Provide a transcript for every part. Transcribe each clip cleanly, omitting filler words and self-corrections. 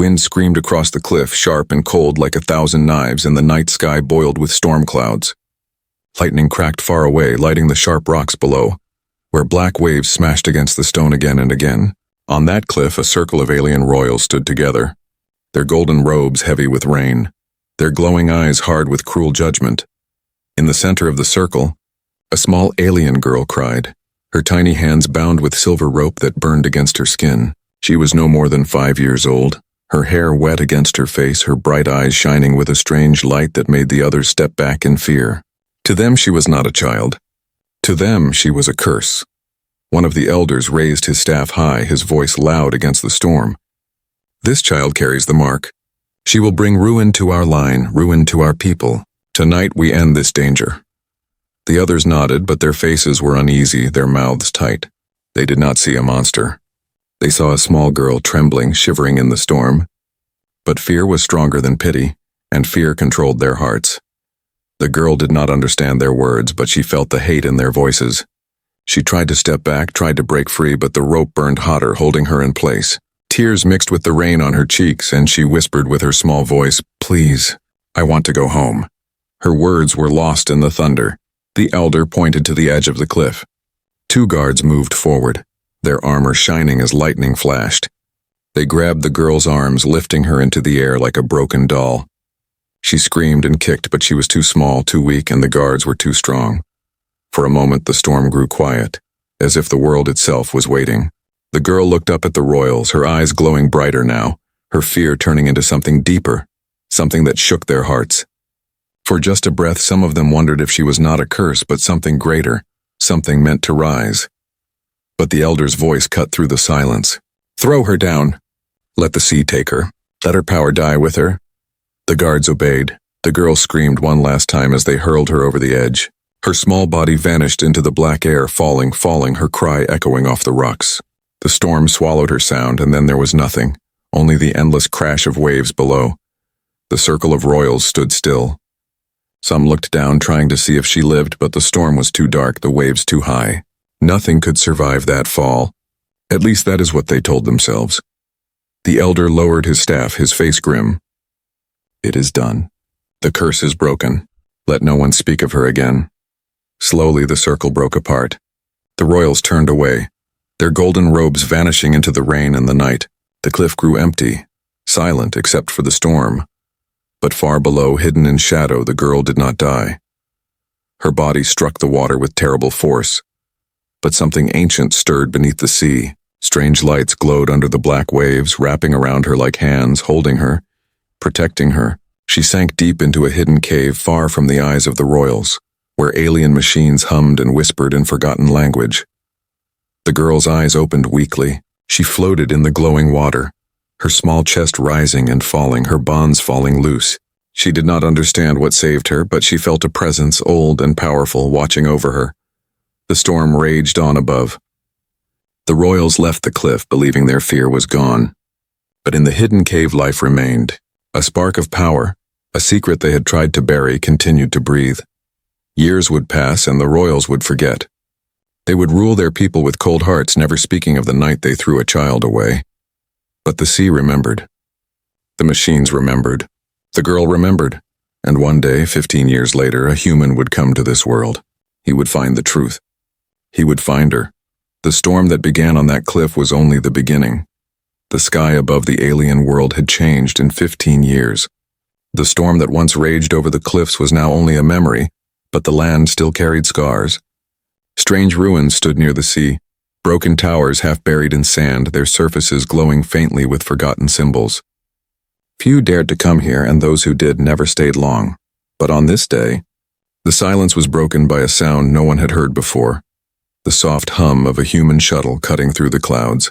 wind screamed across the cliff, sharp and cold like 1,000 knives, and the night sky boiled with storm clouds. Lightning cracked far away, lighting the sharp rocks below, where black waves smashed against the stone again and again. On that cliff, a circle of alien royals stood together, their golden robes heavy with rain, their glowing eyes hard with cruel judgment. In the center of the circle, a small alien girl cried, her tiny hands bound with silver rope that burned against her skin. She was no more than 5 years old, her hair wet against her face, her bright eyes shining with a strange light that made the others step back in fear. To them she was not a child. To them she was a curse. One of the elders raised his staff high, his voice loud against the storm. This child carries the mark. She will bring ruin to our line, ruin to our people. Tonight we end this danger. The others nodded, but their faces were uneasy, their mouths tight. They did not see a monster. They saw a small girl trembling, shivering in the storm. But fear was stronger than pity, and fear controlled their hearts. The girl did not understand their words, but she felt the hate in their voices. She tried to step back, tried to break free, but the rope burned hotter, holding her in place. Tears mixed with the rain on her cheeks, and she whispered with her small voice, "Please, I want to go home." Her words were lost in the thunder. The elder pointed to the edge of the cliff. 2 guards moved forward, their armor shining as lightning flashed. They grabbed the girl's arms, lifting her into the air like a broken doll. She screamed and kicked, but she was too small, too weak, and the guards were too strong. For a moment the storm grew quiet, as if the world itself was waiting. The girl looked up at the royals, her eyes glowing brighter now, her fear turning into something deeper, something that shook their hearts. For just a breath, some of them wondered if she was not a curse, but something greater, something meant to rise. But the elder's voice cut through the silence. "Throw her down. Let the sea take her. Let her power die with her." The guards obeyed. The girl screamed one last time as they hurled her over the edge. Her small body vanished into the black air, falling, her cry echoing off the rocks. The storm swallowed her sound, and then there was nothing, only the endless crash of waves below. The circle of royals stood still. Some looked down, trying to see if she lived, but the storm was too dark, the waves too high. Nothing could survive that fall. At least that is what they told themselves. The elder lowered his staff, his face grim. "It is done. The curse is broken. Let no one speak of her again." Slowly the circle broke apart. The royals turned away, their golden robes vanishing into the rain and the night. The cliff grew empty, silent except for the storm. But far below, hidden in shadow, the girl did not die. Her body struck the water with terrible force. But something ancient stirred beneath the sea. Strange lights glowed under the black waves, wrapping around her like hands, holding her, protecting her. She sank deep into a hidden cave far from the eyes of the royals, where alien machines hummed and whispered in forgotten language. The girl's eyes opened weakly. She floated in the glowing water, her small chest rising and falling, her bonds falling loose. She did not understand what saved her, but she felt a presence, old and powerful, watching over her. The storm raged on above. The royals left the cliff, believing their fear was gone. But in the hidden cave life remained. A spark of power, a secret they had tried to bury, continued to breathe. Years would pass and the royals would forget. They would rule their people with cold hearts, never speaking of the night they threw a child away. But the sea remembered. The machines remembered. The girl remembered. And one day, 15 years later, a human would come to this world. He would find the truth. He would find her. The storm that began on that cliff was only the beginning. The sky above the alien world had changed in 15 years. The storm that once raged over the cliffs was now only a memory, but the land still carried scars. Strange ruins stood near the sea, broken towers half buried in sand, their surfaces glowing faintly with forgotten symbols. Few dared to come here, and those who did never stayed long. But on this day, the silence was broken by a sound no one had heard before, the soft hum of a human shuttle cutting through the clouds.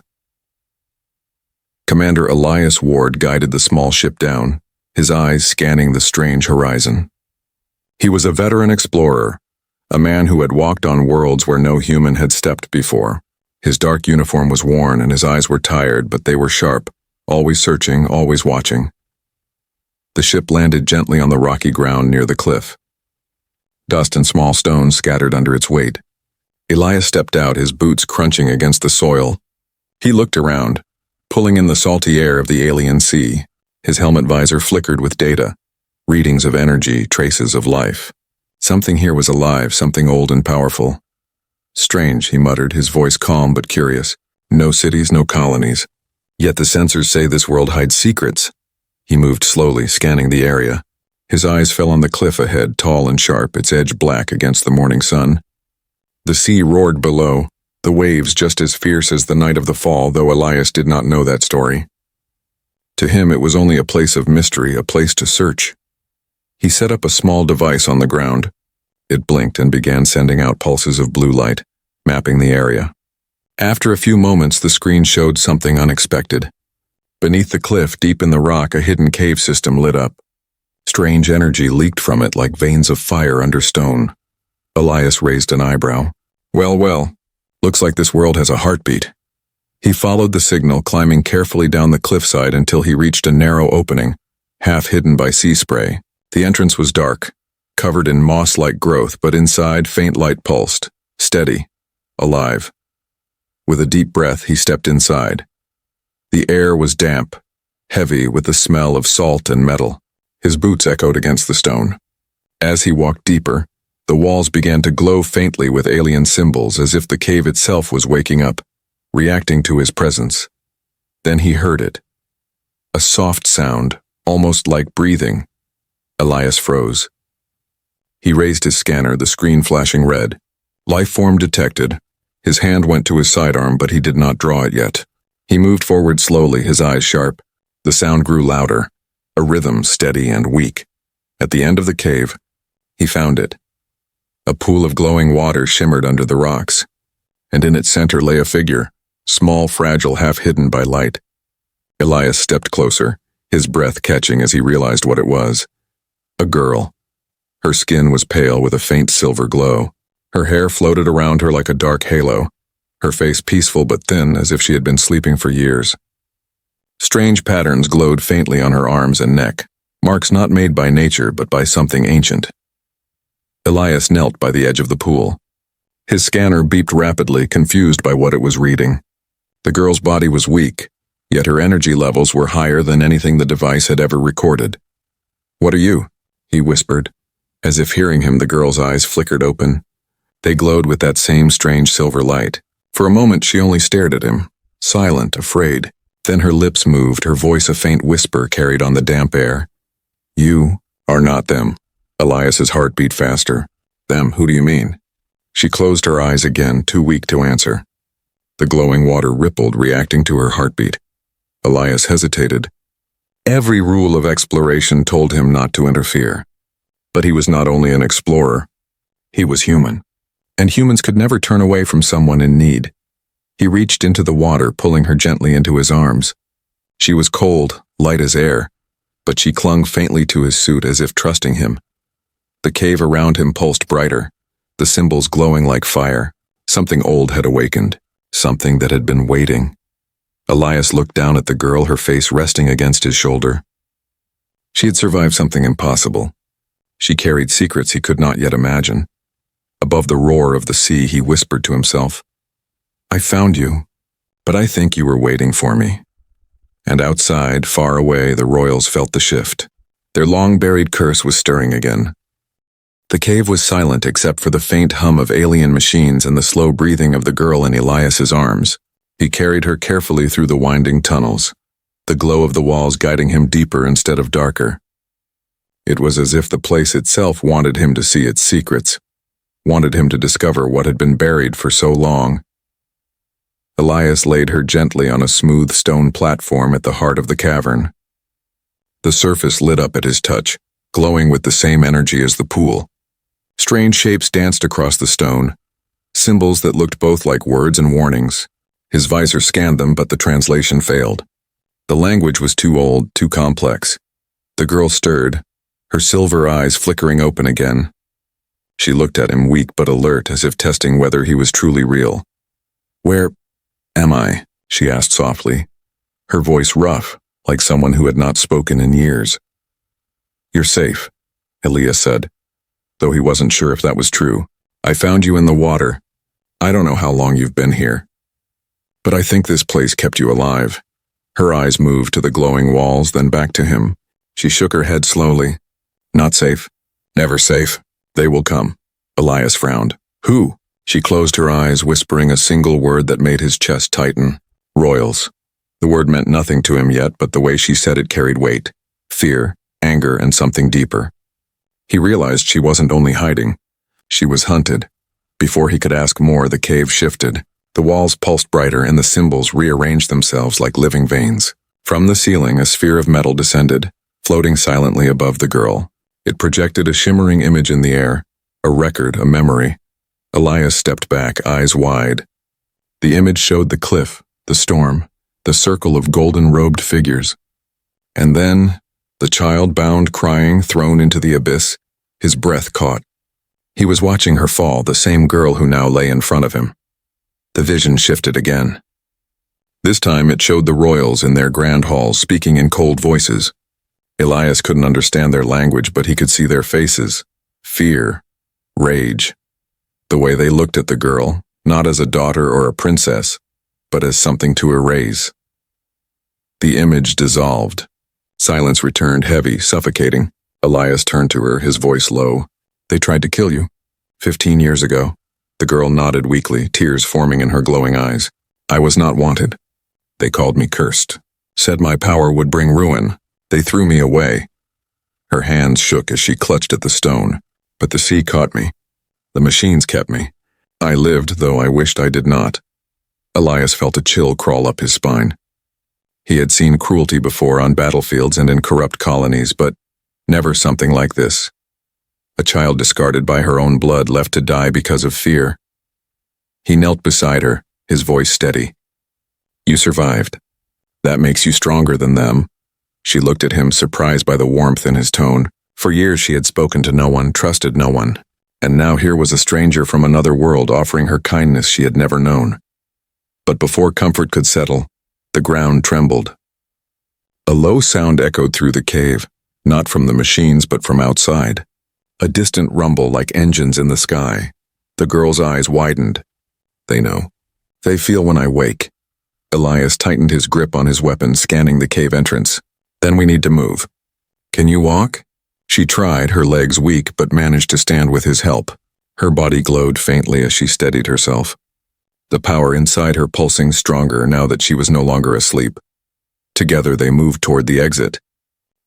Commander Elias Ward guided the small ship down, his eyes scanning the strange horizon. He was a veteran explorer, a man who had walked on worlds where no human had stepped before. His dark uniform was worn and his eyes were tired, but they were sharp, always searching, always watching. The ship landed gently on the rocky ground near the cliff. Dust and small stones scattered under its weight. Elias stepped out, his boots crunching against the soil. He looked around. pulling in the salty air of the alien sea. His helmet visor flickered with data, readings of energy, traces of life. Something here was alive, something old and powerful. Strange, he muttered, his voice calm but curious. No cities, no colonies. Yet the sensors say this world hides secrets. He moved slowly, scanning the area. His eyes fell on the cliff ahead, tall and sharp, its edge black against the morning sun. The sea roared below, the waves just as fierce as the night of the fall, though Elias did not know that story. To him it was only a place of mystery, a place to search. He set up a small device on the ground. It blinked and began sending out pulses of blue light, mapping the area. After a few moments, the screen showed something unexpected. Beneath the cliff, deep in the rock, a hidden cave system lit up. Strange energy leaked from it like veins of fire under stone. Elias raised an eyebrow. Well, looks like this world has a heartbeat. He followed the signal, climbing carefully down the cliffside until he reached a narrow opening, half hidden by sea spray. The entrance was dark, covered in moss-like growth, but inside faint light pulsed, steady, alive. With a deep breath, he stepped inside. The air was damp, heavy with the smell of salt and metal. His boots echoed against the stone. As he walked deeper, the walls began to glow faintly with alien symbols, as if the cave itself was waking up, reacting to his presence. Then he heard it. A soft sound, almost like breathing. Elias froze. He raised his scanner, the screen flashing red. Life form detected. His hand went to his sidearm, but he did not draw it yet. He moved forward slowly, his eyes sharp. The sound grew louder, a rhythm steady and weak. At the end of the cave, he found it. A pool of glowing water shimmered under the rocks, and in its center lay a figure, small, fragile, half hidden by light. Elias stepped closer, his breath catching as he realized what it was. A girl. Her skin was pale with a faint silver glow. Her hair floated around her like a dark halo, her face peaceful but thin, as if she had been sleeping for years. Strange patterns glowed faintly on her arms and neck, marks not made by nature but by something ancient. Elias knelt by the edge of the pool. His scanner beeped rapidly, confused by what it was reading. The girl's body was weak, yet her energy levels were higher than anything the device had ever recorded. "What are you?" he whispered. As if hearing him, the girl's eyes flickered open. They glowed with that same strange silver light. For a moment she only stared at him, silent, afraid. Then her lips moved, her voice a faint whisper carried on the damp air. "You are not them." Elias's heart beat faster. "Them, who do you mean?" She closed her eyes again, too weak to answer. The glowing water rippled, reacting to her heartbeat. Elias hesitated. Every rule of exploration told him not to interfere. But he was not only an explorer, he was human. And humans could never turn away from someone in need. He reached into the water, pulling her gently into his arms. She was cold, light as air, but she clung faintly to his suit as if trusting him. The cave around him pulsed brighter, the symbols glowing like fire. Something old had awakened, something that had been waiting. Elias looked down at the girl, her face resting against his shoulder. She had survived something impossible. She carried secrets he could not yet imagine. Above the roar of the sea, he whispered to himself, "I found you, but I think you were waiting for me." And outside, far away, the royals felt the shift. Their long-buried curse was stirring again. The cave was silent except for the faint hum of alien machines and the slow breathing of the girl in Elias's arms. He carried her carefully through the winding tunnels, the glow of the walls guiding him deeper instead of darker. It was as if the place itself wanted him to see its secrets, wanted him to discover what had been buried for so long. Elias laid her gently on a smooth stone platform at the heart of the cavern. The surface lit up at his touch, glowing with the same energy as the pool. Strange shapes danced across the stone, symbols that looked both like words and warnings. His visor scanned them, but the translation failed. The language was too old, too complex. The girl stirred, her silver eyes flickering open again. She looked at him, weak but alert, as if testing whether he was truly real. "Where am I?" she asked softly, her voice rough, like someone who had not spoken in years. "You're safe," Elias said, though he wasn't sure if that was true. "I found you in the water. I don't know how long you've been here, but I think this place kept you alive. Her eyes moved to the glowing walls, then back to him. She shook her head slowly. Not safe. Never safe. They will come. Elias frowned. Who? She closed her eyes, whispering a single word that made his chest tighten. Royals. The word meant nothing to him yet, but the way she said it carried weight. Fear, anger, and something deeper. He realized she wasn't only hiding. She was hunted. Before he could ask more, the cave shifted. The walls pulsed brighter and the symbols rearranged themselves like living veins. From the ceiling, a sphere of metal descended, floating silently above the girl. It projected a shimmering image in the air, a record, a memory. Elias stepped back, eyes wide. The image showed the cliff, the storm, the circle of golden-robed figures. And then, the child bound, crying, thrown into the abyss, his breath caught. He was watching her fall, the same girl who now lay in front of him. The vision shifted again. This time it showed the royals in their grand halls speaking in cold voices. Elias couldn't understand their language, but he could see their faces. Fear, rage. The way they looked at the girl, not as a daughter or a princess, but as something to erase. The image dissolved. Silence returned, heavy, suffocating. Elias turned to her, his voice low. They tried to kill you. 15 years ago. The girl nodded weakly, tears forming in her glowing eyes. I was not wanted. They called me cursed. Said my power would bring ruin. They threw me away. Her hands shook as she clutched at the stone. But the sea caught me. The machines kept me. I lived, though I wished I did not. Elias felt a chill crawl up his spine. He had seen cruelty before on battlefields and in corrupt colonies, but never something like this. A child discarded by her own blood, left to die because of fear. He knelt beside her, his voice steady. You survived. That makes you stronger than them. She looked at him, surprised by the warmth in his tone. For years she had spoken to no one, trusted no one. And now here was a stranger from another world offering her kindness she had never known. But before comfort could settle, the ground trembled. A low sound echoed through the cave, not from the machines but from outside. A distant rumble like engines in the sky. The girl's eyes widened. They know. They feel when I wake. Elias tightened his grip on his weapon, scanning the cave entrance. Then we need to move. Can you walk? She tried, her legs weak, but managed to stand with his help. Her body glowed faintly as she steadied herself. The power inside her pulsing stronger now that she was no longer asleep. Together they moved toward the exit.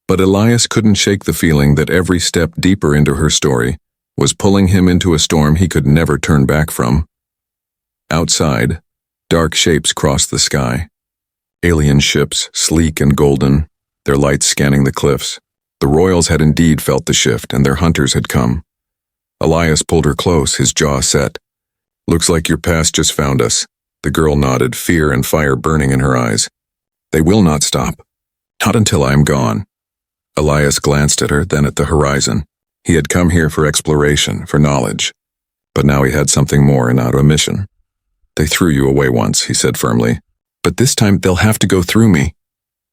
But Elias couldn't shake the feeling that every step deeper into her story was pulling him into a storm he could never turn back from. Outside, dark shapes crossed the sky. Alien ships, sleek and golden, their lights scanning the cliffs. The royals had indeed felt the shift, and their hunters had come. Elias pulled her close, his jaw set. Looks like your past just found us. The girl nodded, fear and fire burning in her eyes. They will not stop. Not until I am gone. Elias glanced at her, then at the horizon. He had come here for exploration, for knowledge. But now he had something more and out a mission. They threw you away once, he said firmly. But this time they'll have to go through me.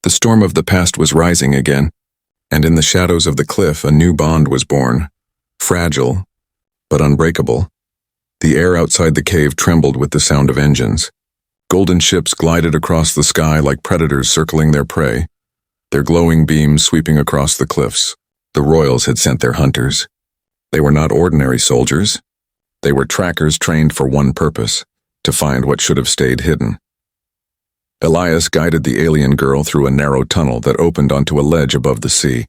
The storm of the past was rising again, and in the shadows of the cliff a new bond was born. Fragile, but unbreakable. The air outside the cave trembled with the sound of engines. Golden ships glided across the sky like predators circling their prey, their glowing beams sweeping across the cliffs. The royals had sent their hunters. They were not ordinary soldiers. They were trackers trained for one purpose, to find what should have stayed hidden. Elias guided the alien girl through a narrow tunnel that opened onto a ledge above the sea.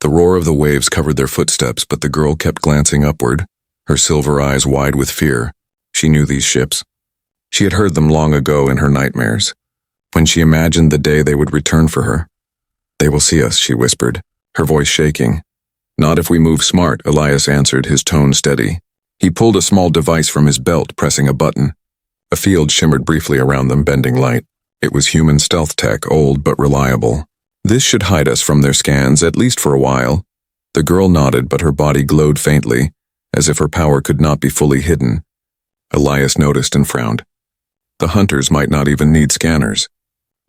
The roar of the waves covered their footsteps, but the girl kept glancing upward, her silver eyes wide with fear. She knew these ships. She had heard them long ago in her nightmares, when she imagined the day they would return for her. They will see us, she whispered, her voice shaking. Not if we move smart, Elias answered, his tone steady. He pulled a small device from his belt, pressing a button. A field shimmered briefly around them, bending light. It was human stealth tech, old but reliable. This should hide us from their scans, at least for a while. The girl nodded, but her body glowed faintly, as if her power could not be fully hidden. Elias noticed and frowned. The hunters might not even need scanners.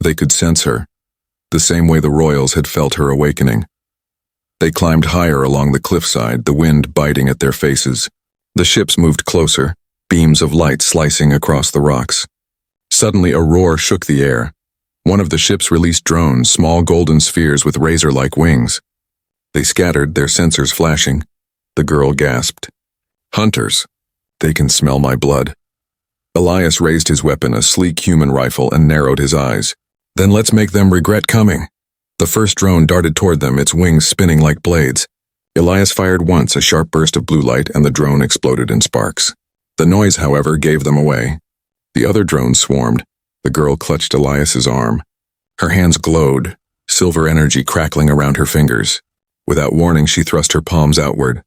They could sense her, the same way the royals had felt her awakening. They climbed higher along the cliffside, the wind biting at their faces. The ships moved closer, beams of light slicing across the rocks. Suddenly a roar shook the air. One of the ships released drones, small golden spheres with razor-like wings. They scattered, their sensors flashing. The girl gasped. Hunters. They can smell my blood. Elias raised his weapon, a sleek human rifle, and narrowed his eyes. Then let's make them regret coming. The first drone darted toward them, its wings spinning like blades. Elias fired once, a sharp burst of blue light, and the drone exploded in sparks. The noise, however, gave them away. The other drones swarmed. The girl clutched Elias's arm. Her hands glowed, silver energy crackling around her fingers. Without warning, she thrust her palms outward.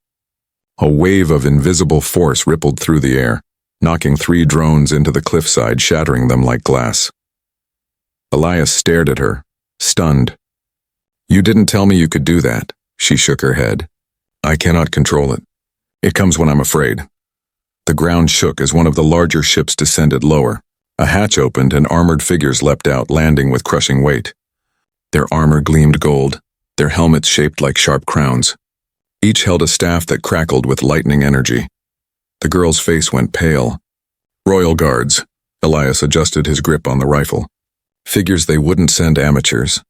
A wave of invisible force rippled through the air, knocking 3 drones into the cliffside, shattering them like glass. Elias stared at her, stunned. You didn't tell me you could do that. She shook her head. I cannot control it. It comes when I'm afraid. The ground shook as one of the larger ships descended lower. A hatch opened and armored figures leapt out, landing with crushing weight. Their armor gleamed gold, their helmets shaped like sharp crowns. Each held a staff that crackled with lightning energy. The girl's face went pale. Royal Guards. Elias adjusted his grip on the rifle. Figures they wouldn't send amateurs.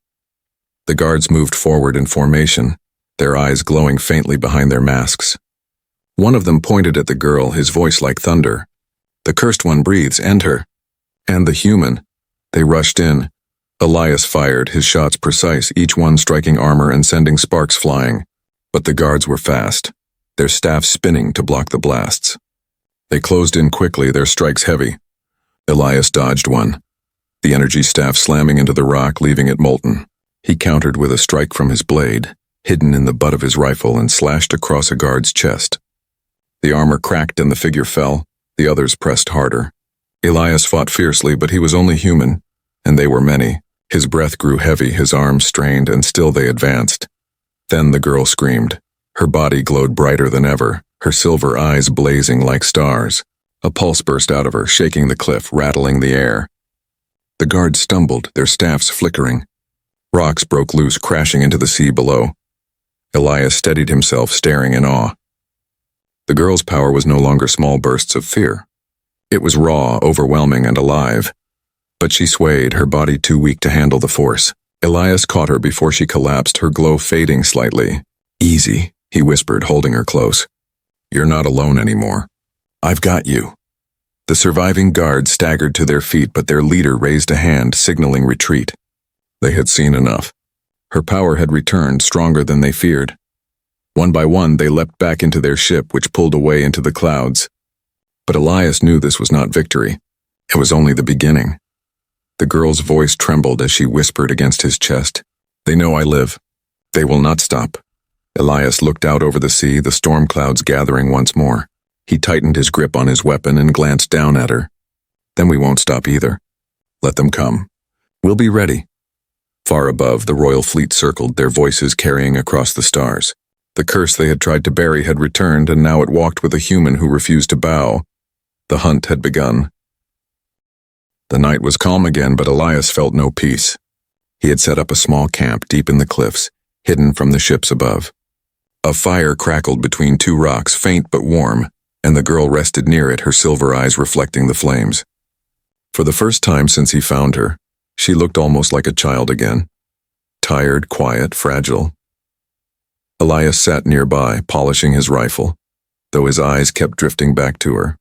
The guards moved forward in formation, their eyes glowing faintly behind their masks. One of them pointed at the girl, his voice like thunder. The cursed one breathes, end her. And the human. They rushed in. Elias fired, his shots precise, each one striking armor and sending sparks flying. But the guards were fast, their staffs spinning to block the blasts. They closed in quickly, their strikes heavy. Elias dodged one, the energy staff slamming into the rock, leaving it molten. He countered with a strike from his blade, hidden in the butt of his rifle, and slashed across a guard's chest. The armor cracked and the figure fell. The others pressed harder. Elias fought fiercely, but he was only human, and they were many. His breath grew heavy, his arms strained, and still they advanced. Then the girl screamed. Her body glowed brighter than ever, her silver eyes blazing like stars. A pulse burst out of her, shaking the cliff, rattling the air. The guards stumbled, their staffs flickering. Rocks broke loose, crashing into the sea below. Elias steadied himself, staring in awe. The girl's power was no longer small bursts of fear. It was raw, overwhelming, and alive. But she swayed, her body too weak to handle the force. Elias caught her before she collapsed, her glow fading slightly. Easy, he whispered, holding her close. You're not alone anymore. I've got you. The surviving guards staggered to their feet, but their leader raised a hand, signaling retreat. They had seen enough. Her power had returned, stronger than they feared. One by one, they leapt back into their ship, which pulled away into the clouds. But Elias knew this was not victory. It was only the beginning. The girl's voice trembled as she whispered against his chest. They know I live. They will not stop. Elias looked out over the sea, the storm clouds gathering once more. He tightened his grip on his weapon and glanced down at her. Then we won't stop either. Let them come. We'll be ready. Far above, the royal fleet circled, their voices carrying across the stars. The curse they had tried to bury had returned, and now it walked with a human who refused to bow. The hunt had begun. The night was calm again, but Elias felt no peace. He had set up a small camp deep in the cliffs, hidden from the ships above. A fire crackled between 2 rocks, faint but warm, and the girl rested near it, her silver eyes reflecting the flames. For the first time since he found her, she looked almost like a child again. Tired, quiet, fragile. Elias sat nearby, polishing his rifle, though his eyes kept drifting back to her.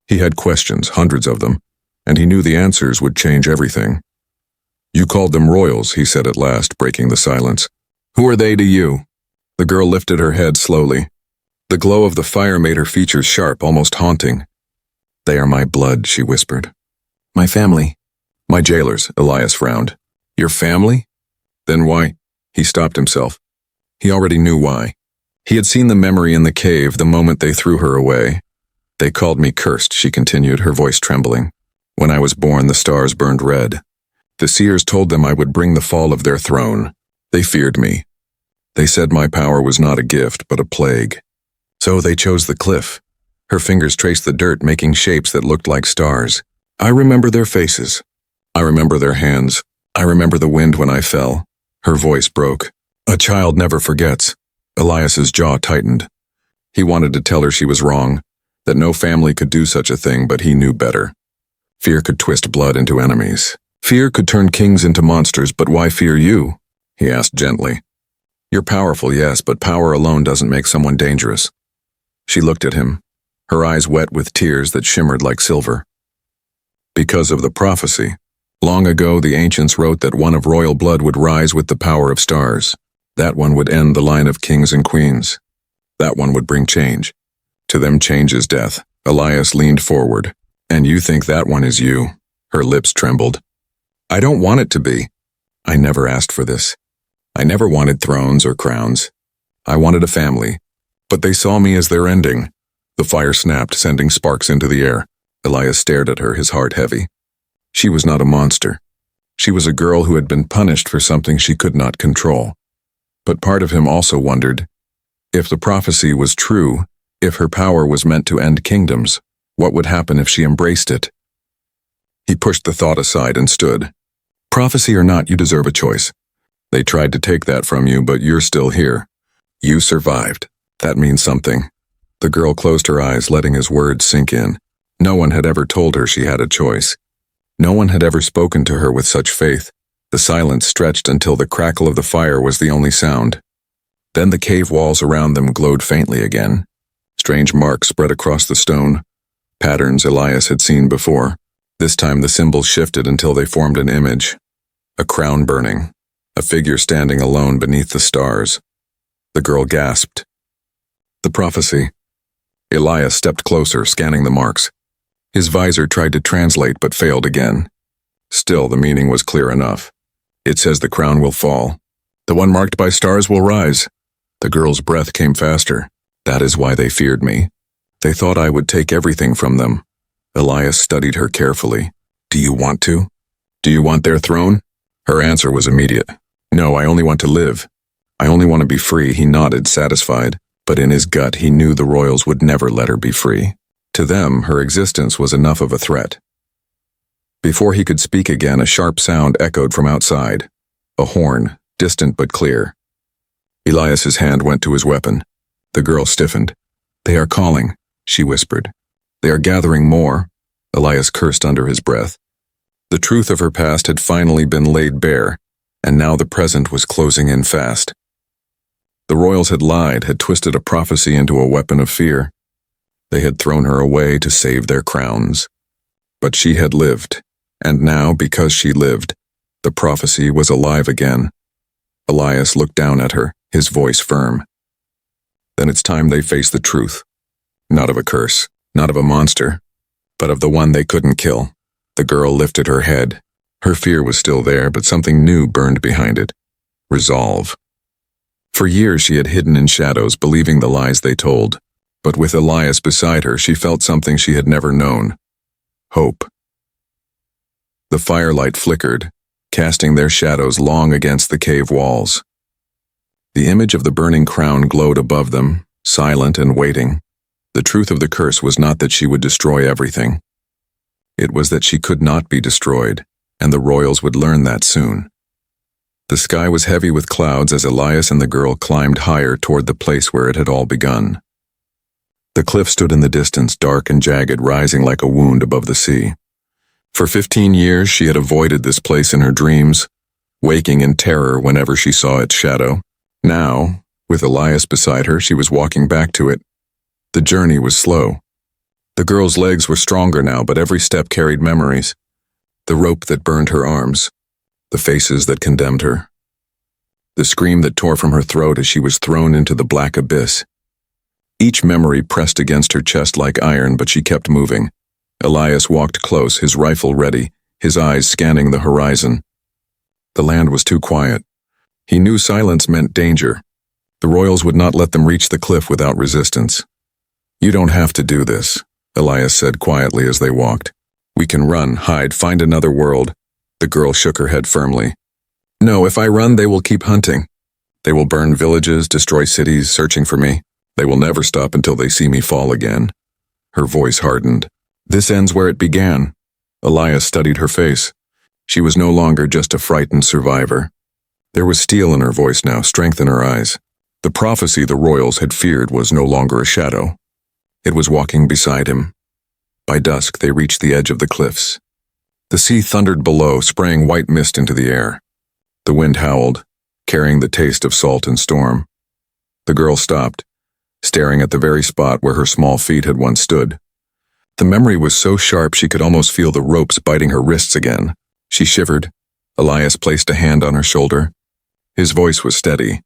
He had questions, hundreds of them, and he knew the answers would change everything. You called them royals, he said at last, breaking the silence. Who are they to you? The girl lifted her head slowly. The glow of the fire made her features sharp, almost haunting. They are my blood, she whispered. My family. My jailers, Elias frowned. Your family? Then why? He stopped himself. He already knew why. He had seen the memory in the cave the moment they threw her away. They called me cursed, she continued, her voice trembling. When I was born, the stars burned red. The seers told them I would bring the fall of their throne. They feared me. They said my power was not a gift, but a plague. So they chose the cliff. Her fingers traced the dirt, making shapes that looked like stars. I remember their faces. I remember their hands. I remember the wind when I fell. Her voice broke. A child never forgets. Elias's jaw tightened. He wanted to tell her she was wrong, that no family could do such a thing, but he knew better. Fear could twist blood into enemies. Fear could turn kings into monsters, but why fear you? He asked gently. You're powerful, yes, but power alone doesn't make someone dangerous. She looked at him, her eyes wet with tears that shimmered like silver. Because of the prophecy. Long ago, the ancients wrote that one of royal blood would rise with the power of stars. That one would end the line of kings and queens. That one would bring change. To them, change is death. Elias leaned forward. And you think that one is you? Her lips trembled. I don't want it to be. I never asked for this. I never wanted thrones or crowns. I wanted a family. But they saw me as their ending. The fire snapped, sending sparks into the air. Elias stared at her, his heart heavy. She was not a monster. She was a girl who had been punished for something she could not control. But part of him also wondered, if the prophecy was true, if her power was meant to end kingdoms, what would happen if she embraced it? He pushed the thought aside and stood. Prophecy or not, you deserve a choice. They tried to take that from you, but you're still here. You survived. That means something. The girl closed her eyes, letting his words sink in. No one had ever told her she had a choice. No one had ever spoken to her with such faith. The silence stretched until the crackle of the fire was the only sound. Then the cave walls around them glowed faintly again. Strange marks spread across the stone, patterns Elias had seen before. This time the symbols shifted until they formed an image. A crown burning, a figure standing alone beneath the stars. The girl gasped. The prophecy. Elias stepped closer, scanning the marks. His visor tried to translate but failed again. Still, the meaning was clear enough. It says the crown will fall. The one marked by stars will rise. The girl's breath came faster. That is why they feared me. They thought I would take everything from them. Elias studied her carefully. Do you want to? Do you want their throne? Her answer was immediate. No, I only want to live. I only want to be free. He nodded, satisfied, but in his gut he knew the royals would never let her be free. To them, her existence was enough of a threat. Before he could speak again, a sharp sound echoed from outside. A horn, distant but clear. Elias's hand went to his weapon. The girl stiffened. They are calling, she whispered. They are gathering more. Elias cursed under his breath. The truth of her past had finally been laid bare, and now the present was closing in fast. The royals had lied, had twisted a prophecy into a weapon of fear. They had thrown her away to save their crowns. But she had lived, and now, because she lived, the prophecy was alive again. Elias looked down at her, his voice firm. Then it's time they face the truth. Not of a curse, not of a monster, but of the one they couldn't kill. The girl lifted her head. Her fear was still there, but something new burned behind it. Resolve. For years she had hidden in shadows, believing the lies they told. But with Elias beside her, she felt something she had never known. Hope. The firelight flickered, casting their shadows long against the cave walls. The image of the burning crown glowed above them, silent and waiting. The truth of the curse was not that she would destroy everything. It was that she could not be destroyed, and the royals would learn that soon. The sky was heavy with clouds as Elias and the girl climbed higher toward the place where it had all begun. The cliff stood in the distance, dark and jagged, rising like a wound above the sea. For 15 years she had avoided this place in her dreams, waking in terror whenever she saw its shadow. Now, with Elias beside her, she was walking back to it. The journey was slow. The girl's legs were stronger now, but every step carried memories. The rope that burned her arms, the faces that condemned her, the scream that tore from her throat as she was thrown into the black abyss. Each memory pressed against her chest like iron, but she kept moving. Elias walked close, his rifle ready, his eyes scanning the horizon. The land was too quiet. He knew silence meant danger. The royals would not let them reach the cliff without resistance. You don't have to do this, Elias said quietly as they walked. We can run, hide, find another world. The girl shook her head firmly. No, if I run, they will keep hunting. They will burn villages, destroy cities, searching for me. They will never stop until they see me fall again. Her voice hardened. This ends where it began. Elias studied her face. She was no longer just a frightened survivor. There was steel in her voice now, strength in her eyes. The prophecy the royals had feared was no longer a shadow. It was walking beside him. By dusk, they reached the edge of the cliffs. The sea thundered below, spraying white mist into the air. The wind howled, carrying the taste of salt and storm. The girl stopped, staring at the very spot where her small feet had once stood. The memory was so sharp she could almost feel the ropes biting her wrists again. She shivered. Elias placed a hand on her shoulder. His voice was steady.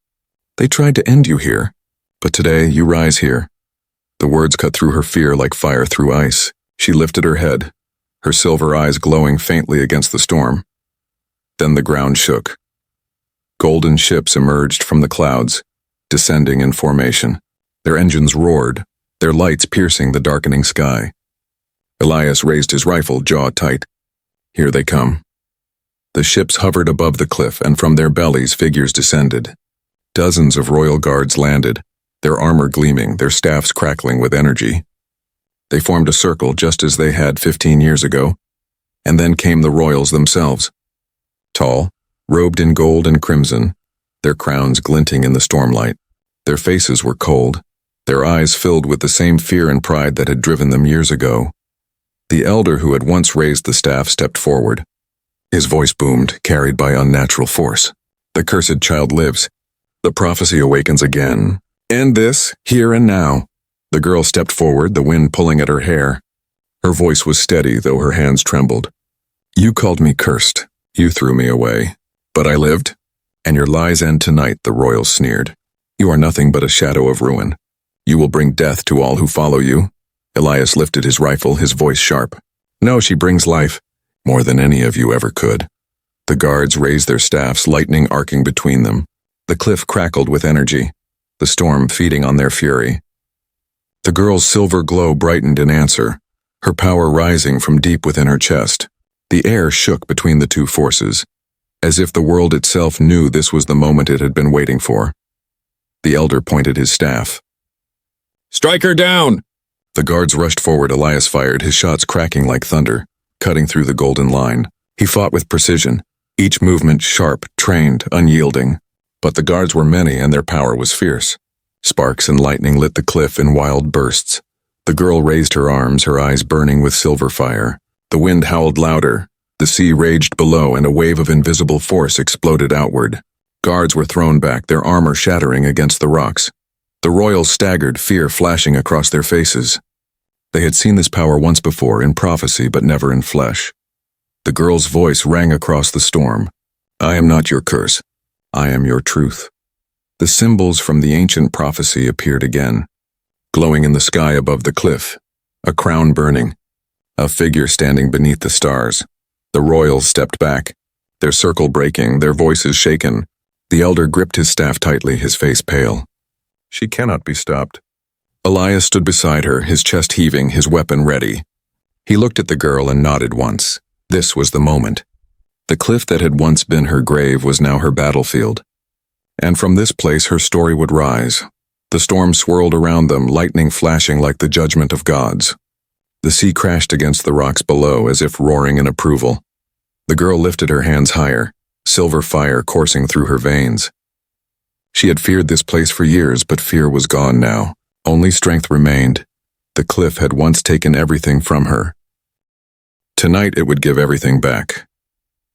"They tried to end you here, but today you rise here." The words cut through her fear like fire through ice. She lifted her head, her silver eyes glowing faintly against the storm. Then the ground shook. Golden ships emerged from the clouds, descending in formation. Their engines roared, their lights piercing the darkening sky. Elias raised his rifle, jaw tight. Here they come. The ships hovered above the cliff, and from their bellies figures descended. Dozens of royal guards landed, their armor gleaming, their staffs crackling with energy. They formed a circle just as they had 15 years ago, and then came the royals themselves. Tall, robed in gold and crimson, their crowns glinting in the stormlight. Their faces were cold, their eyes filled with the same fear and pride that had driven them years ago. The elder who had once raised the staff stepped forward. His voice boomed, carried by unnatural force. "The cursed child lives. The prophecy awakens again. End this, here and now." The girl stepped forward, the wind pulling at her hair. Her voice was steady, though her hands trembled. "You called me cursed. You threw me away. But I lived, and your lies end tonight," the royals sneered. "You are nothing but a shadow of ruin. You will bring death to all who follow you." Elias lifted his rifle, his voice sharp. "No, she brings life, more than any of you ever could." The guards raised their staffs, lightning arcing between them. The cliff crackled with energy, the storm feeding on their fury. The girl's silver glow brightened in answer, her power rising from deep within her chest. The air shook between the two forces, as if the world itself knew this was the moment it had been waiting for. The elder pointed his staff. "Strike her down!" The guards rushed forward. Elias fired, his shots cracking like thunder, cutting through the golden line. He fought with precision, each movement sharp, trained, unyielding. But the guards were many, and their power was fierce. Sparks and lightning lit the cliff in wild bursts. The girl raised her arms, her eyes burning with silver fire. The wind howled louder. The sea raged below, and a wave of invisible force exploded outward. Guards were thrown back, their armor shattering against the rocks. The royals staggered, fear flashing across their faces. They had seen this power once before, in prophecy, but never in flesh. The girl's voice rang across the storm. "I am not your curse. I am your truth." The symbols from the ancient prophecy appeared again, glowing in the sky above the cliff, a crown burning, a figure standing beneath the stars. The royals stepped back, their circle breaking, their voices shaken. The elder gripped his staff tightly, his face pale. "She cannot be stopped." Elias stood beside her, his chest heaving, his weapon ready. He looked at the girl and nodded once. This was the moment. The cliff that had once been her grave was now her battlefield. And from this place her story would rise. The storm swirled around them, lightning flashing like the judgment of gods. The sea crashed against the rocks below, as if roaring in approval. The girl lifted her hands higher, silver fire coursing through her veins. She had feared this place for years, but fear was gone now. Only strength remained. The cliff had once taken everything from her. Tonight it would give everything back.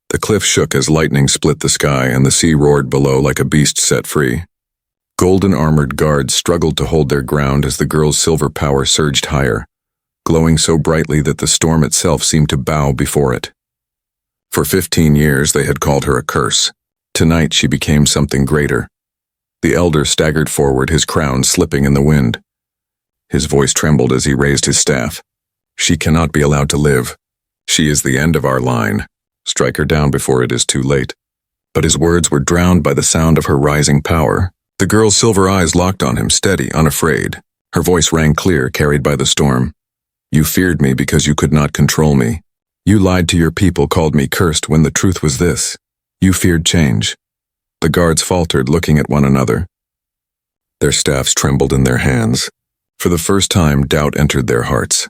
The cliff shook as lightning split the sky, and the sea roared below like a beast set free. Golden-armored guards struggled to hold their ground as the girl's silver power surged higher, glowing so brightly that the storm itself seemed to bow before it. For 15 years they had called her a curse. Tonight she became something greater. The elder staggered forward, his crown slipping in the wind. His voice trembled as he raised his staff. "She cannot be allowed to live. She is the end of our line. Strike her down before it is too late." But his words were drowned by the sound of her rising power. The girl's silver eyes locked on him, steady, unafraid. Her voice rang clear, carried by the storm. "You feared me because you could not control me. You lied to your people, called me cursed when the truth was this. You feared change." The guards faltered, looking at one another. Their staffs trembled in their hands. For the first time, doubt entered their hearts.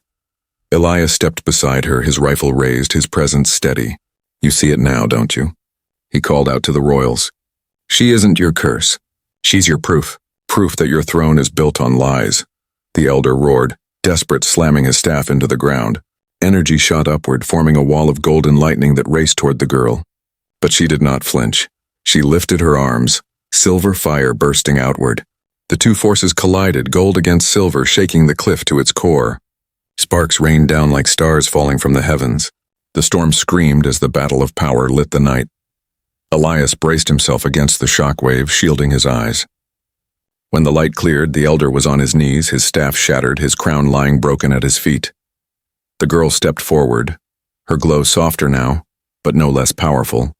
Elias stepped beside her, his rifle raised, his presence steady. "You see it now, don't you?" He called out to the royals. "She isn't your curse. She's your proof. Proof that your throne is built on lies." The elder roared, desperate, slamming his staff into the ground. Energy shot upward, forming a wall of golden lightning that raced toward the girl. But she did not flinch. She lifted her arms, silver fire bursting outward. The two forces collided, gold against silver, shaking the cliff to its core. Sparks rained down like stars falling from the heavens. The storm screamed as the battle of power lit the night. Elias braced himself against the shockwave, shielding his eyes. When the light cleared, the elder was on his knees, his staff shattered, his crown lying broken at his feet. The girl stepped forward, her glow softer now, but no less powerful.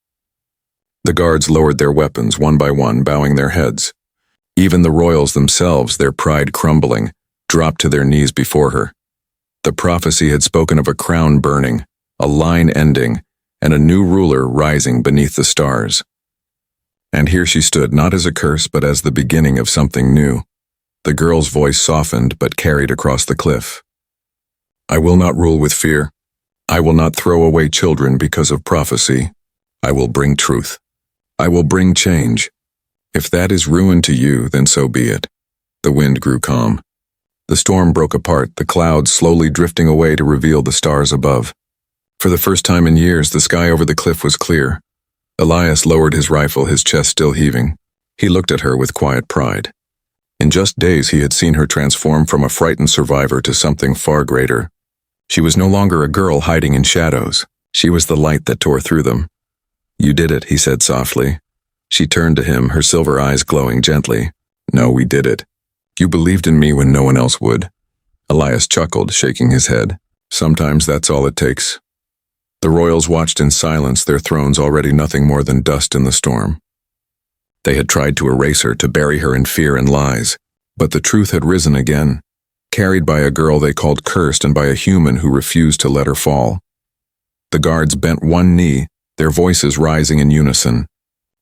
The guards lowered their weapons, one by one, bowing their heads. Even the royals themselves, their pride crumbling, dropped to their knees before her. The prophecy had spoken of a crown burning, a line ending, and a new ruler rising beneath the stars. And here she stood, not as a curse, but as the beginning of something new. The girl's voice softened but carried across the cliff. I will not rule with fear. I will not throw away children because of prophecy. I will bring truth. I will bring change. If that is ruin to you, then so be it. The wind grew calm. The storm broke apart, the clouds slowly drifting away to reveal the stars above. For the first time in years, the sky over the cliff was clear. Elias lowered his rifle, his chest still heaving. He looked at her with quiet pride. In just days, he had seen her transform from a frightened survivor to something far greater. She was no longer a girl hiding in shadows. She was the light that tore through them. You did it, he said softly. She turned to him, her silver eyes glowing gently. No, we did it. You believed in me when no one else would. Elias chuckled, shaking his head. Sometimes that's all it takes. The royals watched in silence, their thrones already nothing more than dust in the storm. They had tried to erase her, to bury her in fear and lies. But the truth had risen again, carried by a girl they called cursed and by a human who refused to let her fall. The guards bent one knee, their voices rising in unison.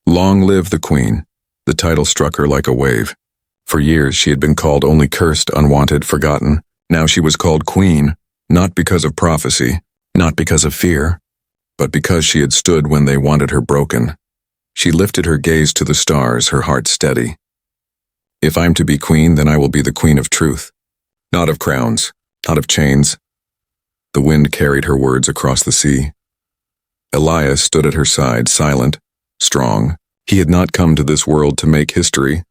Long live the queen. The title struck her like a wave. For years she had been called only cursed, unwanted, forgotten. Now she was called queen, not because of prophecy, not because of fear, but because she had stood when they wanted her broken. She lifted her gaze to the stars, her heart steady. If I'm to be queen, then I will be the queen of truth. Not of crowns, not of chains. The wind carried her words across the sea. Elias stood at her side, silent, strong. He had not come to this world to make history,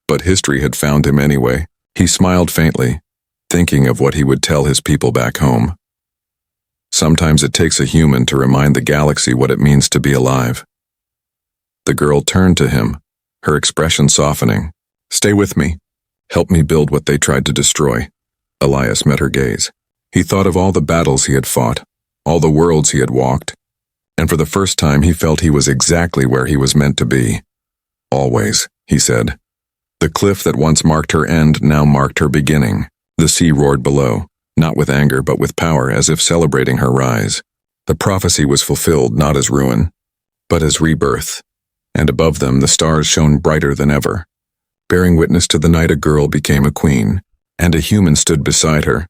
but history had found him anyway. He smiled faintly, thinking of what he would tell his people back home. Sometimes it takes a human to remind the galaxy what it means to be alive. The girl turned to him, her expression softening. Stay with me. Help me build what they tried to destroy. Elias met her gaze. He thought of all the battles he had fought, all the worlds he had walked, and for the first time he felt he was exactly where he was meant to be. Always, he said. The cliff that once marked her end now marked her beginning. The sea roared below, not with anger but with power, as if celebrating her rise. The prophecy was fulfilled not as ruin, but as rebirth, and above them the stars shone brighter than ever. Bearing witness to the night a girl became a queen, and a human stood beside her,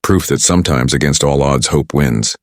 proof that sometimes against all odds hope wins.